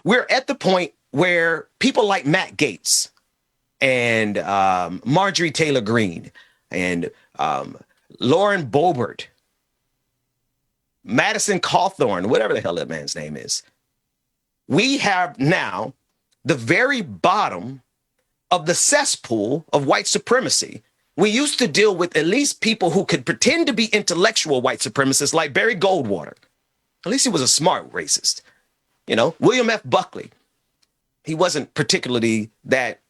we're at the point where people like Matt Gaetz and Marjorie Taylor Greene and Lauren Boebert, Madison Cawthorn, whatever the hell that man's name is, we have now the very bottom of the cesspool of white supremacy. We used to deal with at least people who could pretend to be intellectual white supremacists like Barry Goldwater. At least he was a smart racist. You know, William F. Buckley. He wasn't particularly that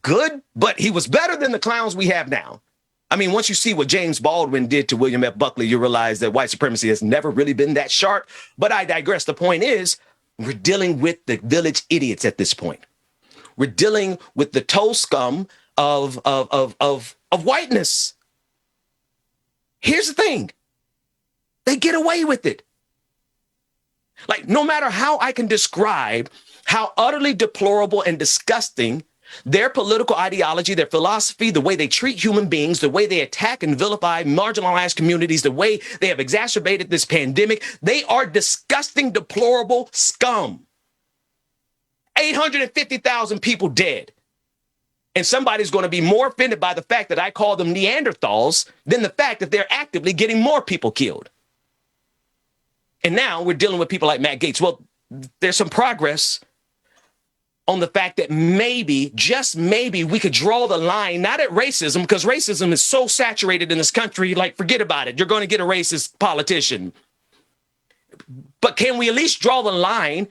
good, but he was better than the clowns we have now. I mean, once you see what James Baldwin did to William F. Buckley, you realize that white supremacy has never really been that sharp. But I digress. The point is, we're dealing with the village idiots at this point. We're dealing with the toe scum of whiteness. Here's the thing. They get away with it. Like, no matter how I can describe how utterly deplorable and disgusting their political ideology, their philosophy, the way they treat human beings, the way they attack and vilify marginalized communities, the way they have exacerbated this pandemic, they are disgusting, deplorable scum. 850,000 people dead. And somebody's going to be more offended by the fact that I call them Neanderthals than the fact that they're actively getting more people killed. And now we're dealing with people like Matt Gaetz. Well, there's some progress on the fact that maybe, just maybe, we could draw the line, not at racism, because racism is so saturated in this country, like, forget about it. You're going to get a racist politician. But can we at least draw the line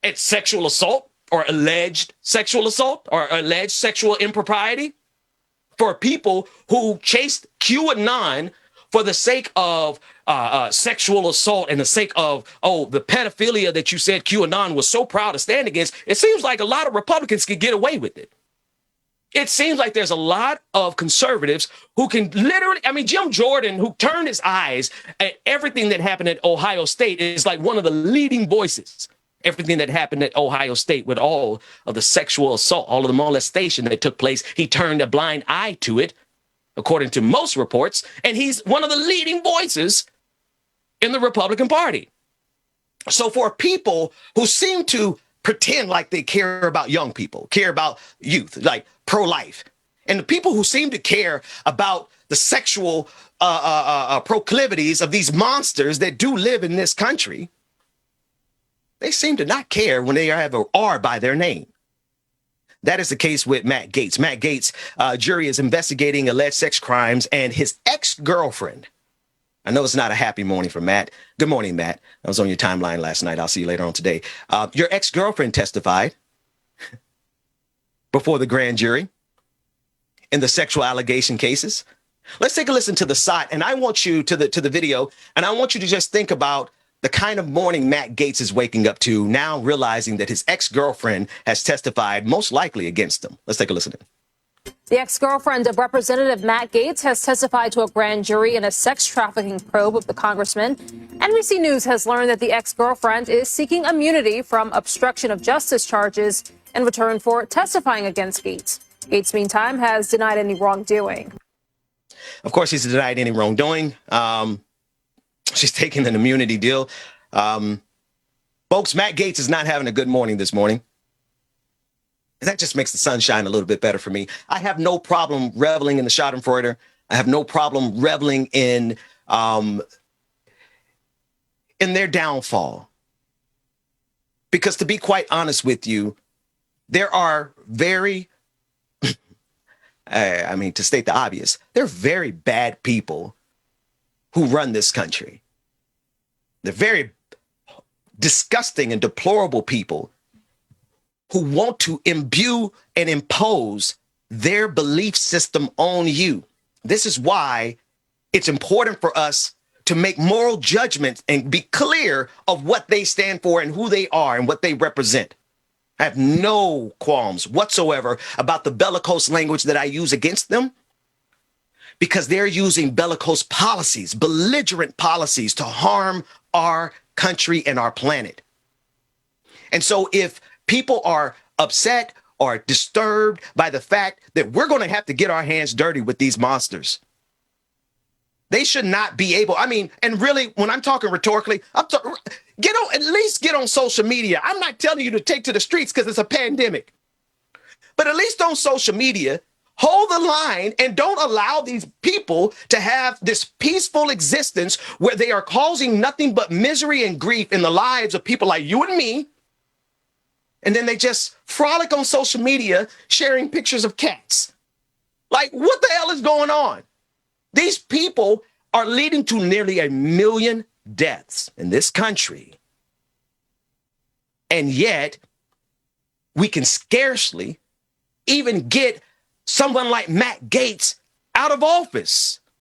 at sexual assault or alleged sexual assault or alleged sexual impropriety for people who chased QAnon for the sake of sexual assault and the sake of, the pedophilia that you said QAnon was so proud to stand against? It seems like a lot of Republicans can get away with it. It seems like there's a lot of conservatives who can literally, I mean, Jim Jordan, who turned his eyes at everything that happened at Ohio State, is like one of the leading voices. Everything that happened at Ohio State with all of the sexual assault, all of the molestation that took place, he turned a blind eye to it, according to most reports, and he's one of the leading voices in the Republican Party. So for people who seem to pretend like they care about young people, care about youth, like pro-life, and the people who seem to care about the sexual proclivities of these monsters that do live in this country, they seem to not care when they have an R by their name. That is the case with Matt Gaetz. Matt Gaetz, jury is investigating alleged sex crimes, and his ex-girlfriend. I know it's not a happy morning for Matt. Good morning, Matt. I was on your timeline last night. I'll see you later on today. Your ex-girlfriend testified before the grand jury in the sexual allegation cases. Let's take a listen to the SOT, and I want you to the video, and I want you to just think about the kind of morning Matt Gaetz is waking up to, now realizing that his ex-girlfriend has testified most likely against him. Let's take a listen to it. The ex-girlfriend of Representative Matt Gaetz has testified to a grand jury in a sex trafficking probe of the congressman. NBC News has learned that the ex-girlfriend is seeking immunity from obstruction of justice charges in return for testifying against Gaetz. Gaetz, meantime, has denied any wrongdoing. Of course, he's denied any wrongdoing. She's taking an immunity deal. Folks, Matt Gaetz is not having a good morning this morning. That just makes the sun shine a little bit better for me. I have no problem reveling in the Schadenfreude. I have no problem reveling in their downfall. Because to be quite honest with you, there are very, to state the obvious, there are very bad people who run this country. They're very disgusting and deplorable people who want to imbue and impose their belief system on you. This is why it's important for us to make moral judgments and be clear of what they stand for and who they are and what they represent. I have no qualms whatsoever about the bellicose language that I use against them, because they're using bellicose policies, belligerent policies to harm our country and our planet. And so if people are upset or disturbed by the fact that we're going to have to get our hands dirty with these monsters, They should not be able. I mean, and really, when I'm talking rhetorically, at least get on social media. I'm not telling you to take to the streets because it's a pandemic, but at least on social media, hold the line and don't allow these people to have this peaceful existence where they are causing nothing but misery and grief in the lives of people like you and me. And then they just frolic on social media, sharing pictures of cats. Like, what the hell is going on? These people are leading to nearly 1 million deaths in this country. And yet, we can scarcely even get someone like Matt Gaetz out of office.